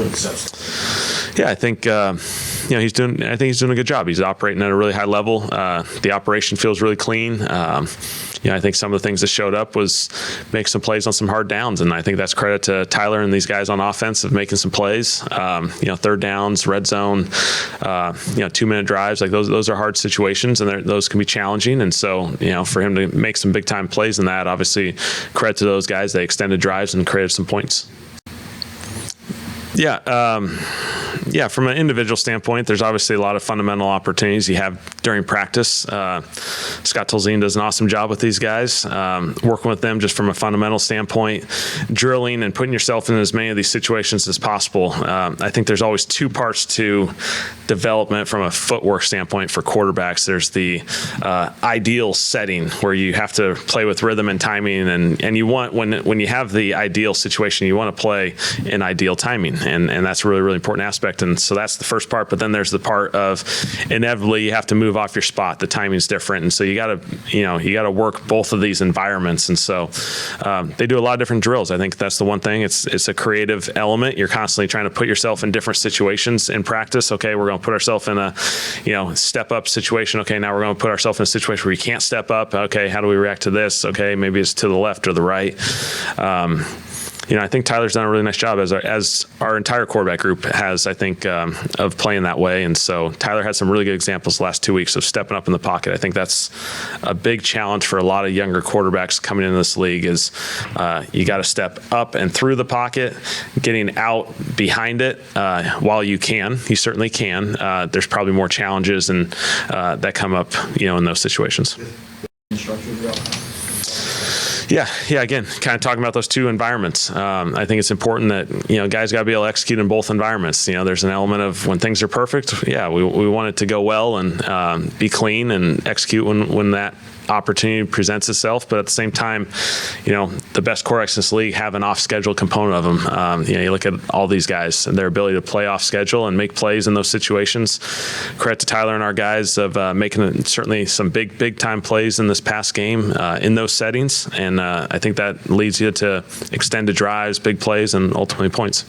really accepts it? Yeah, I think he's doing a good job. He's operating at a really high level. The operation feels really clean. I think some of the things that showed up was make some plays on some hard downs, and I think that's credit to Tyler and these guys on offense of making some plays. Third downs, red zone, 2-minute drives, like those are hard situations, and those can be challenging. And so, for him to make some big time plays in that, obviously credit to those guys. They extended drives and created some points. Yeah, from an individual standpoint, there's obviously a lot of fundamental opportunities you have during practice. Scott Tolzien does an awesome job with these guys, working with them just from a fundamental standpoint, drilling and putting yourself in as many of these situations as possible. I think there's always two parts to development from a footwork standpoint for quarterbacks. There's the ideal setting where you have to play with rhythm and timing, and you want, when you have the ideal situation, you want to play in ideal timing, and that's a really, really important aspect. And so that's the first part, but then there's the part of inevitably you have to move off your spot. The timing's different, and so you got to work both of these environments. And so they do a lot of different drills. I think that's the one thing. It's a creative element. You're constantly trying to put yourself in different situations in practice. Okay, we're going to put ourselves in a step up situation. Okay, now we're going to put ourselves in a situation where you can't step up. Okay, how do we react to this? Okay, maybe it's to the left or the right. I think Tyler's done a really nice job, as our entire quarterback group has, I think, of playing that way. And so Tyler had some really good examples the last 2 weeks of stepping up in the pocket. I think that's a big challenge for a lot of younger quarterbacks coming into this league is you got to step up and through the pocket, getting out behind it while you can. You certainly can. There's probably more challenges and that come up, in those situations. Yeah. Again, kind of talking about those two environments. I think it's important that, guys got to be able to execute in both environments. There's an element of when things are perfect, we want it to go well and be clean and execute when that opportunity presents itself. But at the same time, the best quarterbacks in this league have an off-schedule component of them. You look at all these guys and their ability to play off schedule and make plays in those situations. Credit to Tyler and our guys of making certainly some big time plays in this past game in those settings. And I think that leads you to extended drives, big plays, and ultimately points.